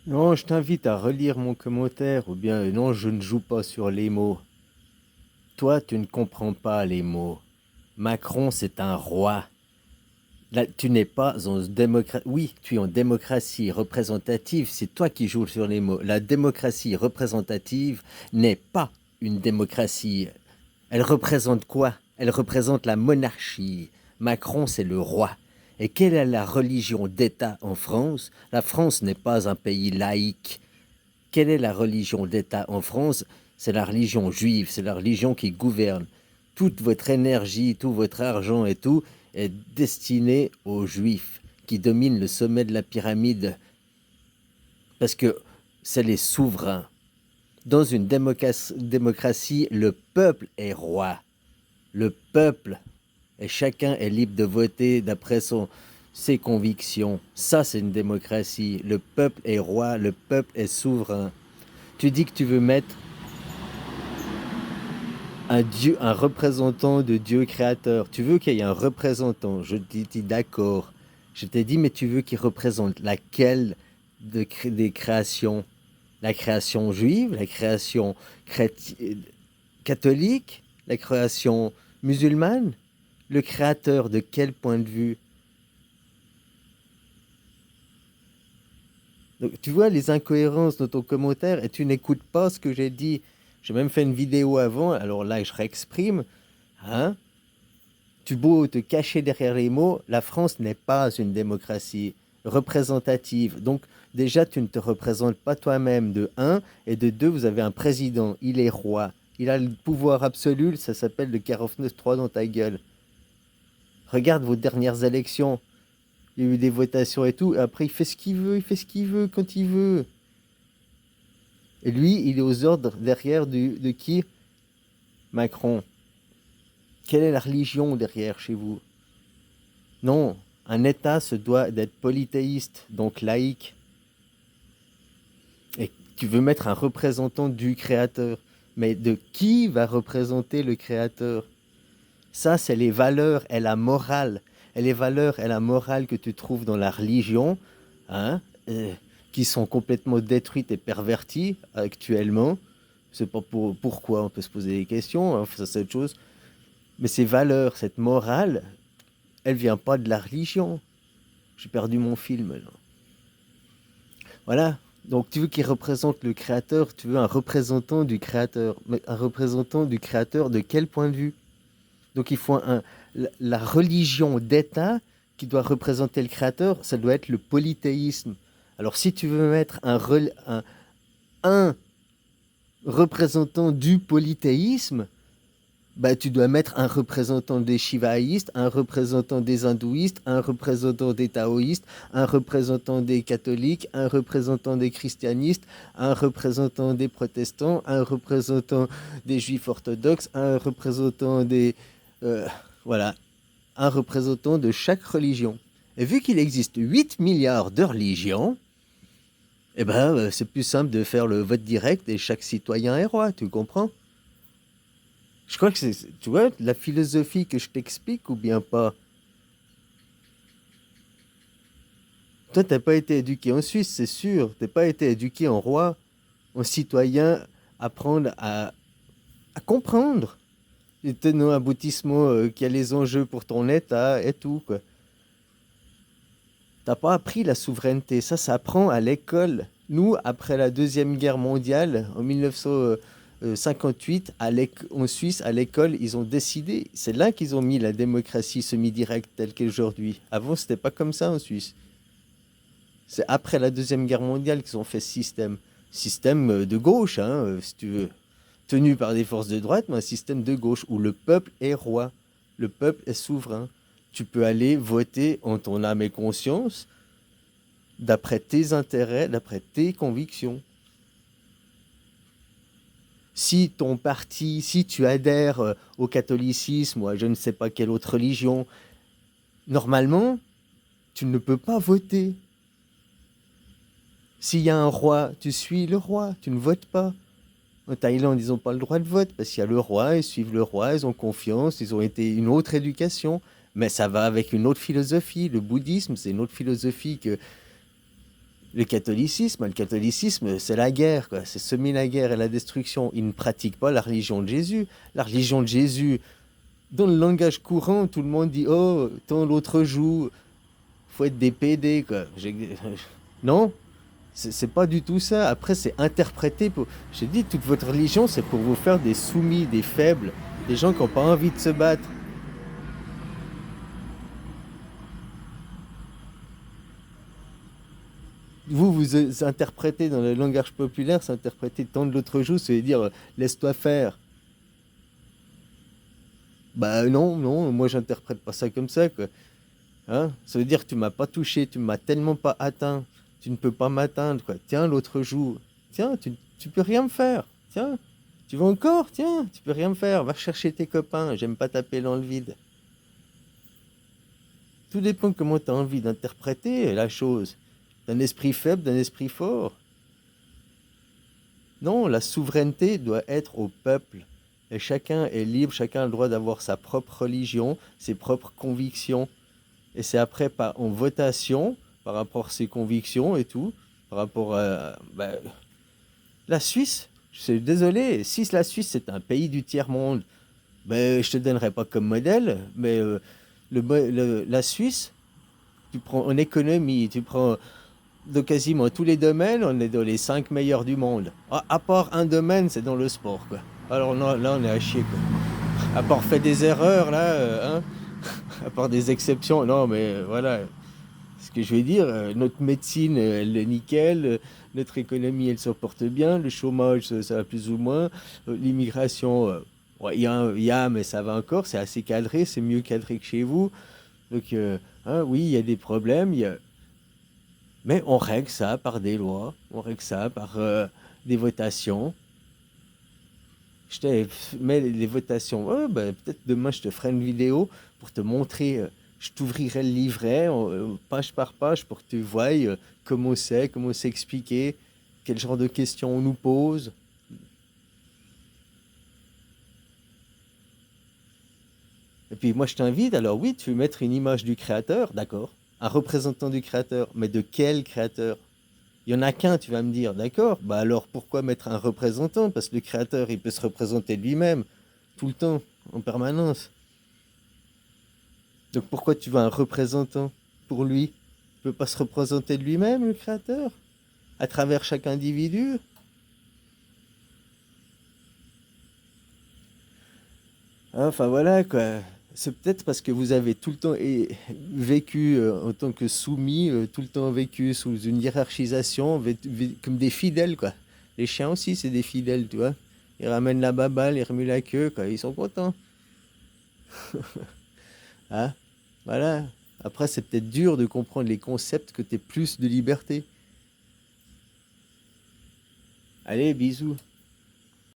Non, je t'invite à relire mon commentaire, ou bien non, je ne joue pas sur les mots. Toi, tu ne comprends pas les mots. Macron, c'est un roi. Là, tu n'es pas en démocratie. Oui, tu es en démocratie représentative, c'est toi qui joues sur les mots. La démocratie représentative n'est pas une démocratie. Elle représente quoi? Elle représente la monarchie. Macron, c'est le roi. Et quelle est la religion d'État en France? La France n'est pas un pays laïque. Quelle est la religion d'État en France? C'est la religion juive, c'est la religion qui gouverne. Toute votre énergie, tout votre argent et tout est destiné aux juifs qui dominent le sommet de la pyramide parce que c'est les souverains. Dans une démocratie, le peuple est roi. Le peuple, et chacun est libre de voter d'après ses convictions. Ça, c'est une démocratie. Le peuple est roi, le peuple est souverain. Tu dis que tu veux mettre un dieu, un représentant de Dieu créateur. Tu veux qu'il y ait un représentant. Je te dis d'accord. Je t'ai dit, mais tu veux qu'il représente laquelle des créations? La création juive, la création catholique, la création musulmane? Le créateur de quel point de vue? Donc, tu vois les incohérences de ton commentaire et tu n'écoutes pas ce que j'ai dit. J'ai même fait une vidéo avant, alors là je réexprime. Hein? Tu beau te cacher derrière les mots, la France n'est pas une démocratie représentative. Donc déjà, tu ne te représentes pas toi-même de un, et de deux, vous avez un président, il est roi. Il a le pouvoir absolu, ça s'appelle le 49-3 dans ta gueule. Regarde vos dernières élections. Il y a eu des votations et tout, et après il fait ce qu'il veut, il fait ce qu'il veut quand il veut. Et lui, il est aux ordres derrière de qui? Macron. Quelle est la religion derrière chez vous? Non, un État se doit d'être polythéiste, donc laïque. Et tu veux mettre un représentant du Créateur. Mais de qui va représenter le Créateur? Ça, c'est les valeurs et la morale. Et les valeurs et la morale que tu trouves dans la religion, hein, qui sont complètement détruites et perverties actuellement. C'est pas pourquoi, on peut se poser des questions, hein, ça c'est autre chose. Mais ces valeurs, cette morale, elle vient pas de la religion. J'ai perdu mon film, là. Voilà. Donc tu veux qu'il représente le créateur, tu veux un représentant du créateur. Mais un représentant du créateur de quel point de vue? Donc il faut la religion d'État qui doit représenter le créateur, ça doit être le polythéisme. Alors si tu veux mettre un représentant du polythéisme, bah, tu dois mettre un représentant des shivaïstes, un représentant des hindouistes, un représentant des taoïstes, un représentant des catholiques, un représentant des christianistes, un représentant des protestants, un représentant des juifs orthodoxes, un représentant des... euh, voilà, un représentant de chaque religion. Et vu qu'il existe 8 milliards de religions, eh ben, c'est plus simple de faire le vote direct et chaque citoyen est roi, tu comprends? Je crois que c'est, tu vois, la philosophie que je t'explique ou bien pas. Toi, t'as pas été éduqué en Suisse, c'est sûr. T'as pas été éduqué en roi, en citoyen, apprendre à comprendre les tenants aboutissements, qu'il y a les enjeux pour ton état et tout, quoi. T'as pas appris la souveraineté, ça s'apprend à l'école. Nous, après la Deuxième Guerre mondiale, en 1958, en Suisse, à l'école, ils ont décidé, c'est là qu'ils ont mis la démocratie semi-directe telle qu'aujourd'hui. Avant, c'était pas comme ça en Suisse. C'est après la Deuxième Guerre mondiale qu'ils ont fait ce système. Système de gauche, hein, si tu veux. Tenu par des forces de droite, mais un système de gauche où le peuple est roi. Le peuple est souverain. Tu peux aller voter en ton âme et conscience, d'après tes intérêts, d'après tes convictions. Si ton parti, si tu adhères au catholicisme ou à je ne sais pas quelle autre religion, normalement, tu ne peux pas voter. S'il y a un roi, tu suis le roi, tu ne votes pas. En Thaïlande, ils n'ont pas le droit de vote parce qu'il y a le roi, ils suivent le roi, ils ont confiance, ils ont été une autre éducation. Mais ça va avec une autre philosophie. Le bouddhisme, c'est une autre philosophie que Le catholicisme, c'est la guerre, quoi. C'est semer la guerre et la destruction. Ils ne pratiquent pas la religion de Jésus. La religion de Jésus, dans le langage courant, tout le monde dit oh, tant l'autre joue, faut être des PD, quoi. Non, c'est pas du tout ça. Après, c'est interprété pour. J'ai dit, toute votre religion, c'est pour vous faire des soumis, des faibles, des gens qui n'ont pas envie de se battre. Vous interprétez dans le langage populaire, c'est interprété tendre l'autre joue, ça veut dire laisse-toi faire. Bah non, non, moi j'interprète pas ça comme ça, quoi. Hein? Ça veut dire que tu m'as pas touché, tu m'as tellement pas atteint, tu ne peux pas m'atteindre, quoi. Tiens, l'autre joue. Tiens, tu peux rien me faire. Tiens, tu veux encore? Tiens, tu peux rien me faire. Va chercher tes copains, j'aime pas taper dans le vide. Tout dépend de comment tu as envie d'interpréter la chose. D'un esprit faible, d'un esprit fort. Non, la souveraineté doit être au peuple. Et chacun est libre, chacun a le droit d'avoir sa propre religion, ses propres convictions. Et c'est après en votation, par rapport à ses convictions et tout, par rapport à la Suisse. Je suis désolé, si la Suisse c'est un pays du tiers-monde, ben, je te donnerai pas comme modèle, mais la Suisse, tu prends en économie, tu prends de quasiment tous les domaines, on est dans les 5 meilleurs du monde. À part un domaine, c'est dans le sport, quoi. Alors là, on est à chier, quoi. À part fait des erreurs, là, hein, à part des exceptions, non, mais voilà. Ce que je veux dire, notre médecine, elle est nickel, notre économie, elle se porte bien, le chômage, ça va plus ou moins, l'immigration, ouais, il y a, mais ça va encore, c'est assez cadré, c'est mieux cadré que chez vous. Donc, hein, oui, il y a des problèmes, mais on règle ça par des lois, on règle ça par des votations. Mais les votations, ouais, ben, peut-être demain je te ferai une vidéo pour te montrer, je t'ouvrirai le livret page par page pour que tu voies comment c'est expliqué, quel genre de questions on nous pose. Et puis moi je t'invite, alors oui, tu veux mettre une image du créateur, d'accord, un représentant du créateur, mais de quel créateur? Il y en a qu'un, tu vas me dire, d'accord, bah alors pourquoi mettre un représentant? Parce que le créateur, il peut se représenter lui-même, tout le temps, en permanence. Donc pourquoi tu veux un représentant pour lui? Il peut pas se représenter de lui-même, le créateur, à travers chaque individu? Enfin voilà quoi. C'est peut-être parce que vous avez tout le temps vécu en tant que soumis, tout le temps vécu sous une hiérarchisation, comme des fidèles quoi. Les chiens aussi, c'est des fidèles, tu vois. Ils ramènent la baballe, ils remuent la queue, quoi. Ils sont contents. Hein? Voilà. Après, c'est peut-être dur de comprendre les concepts que tu plus de liberté. Allez, bisous.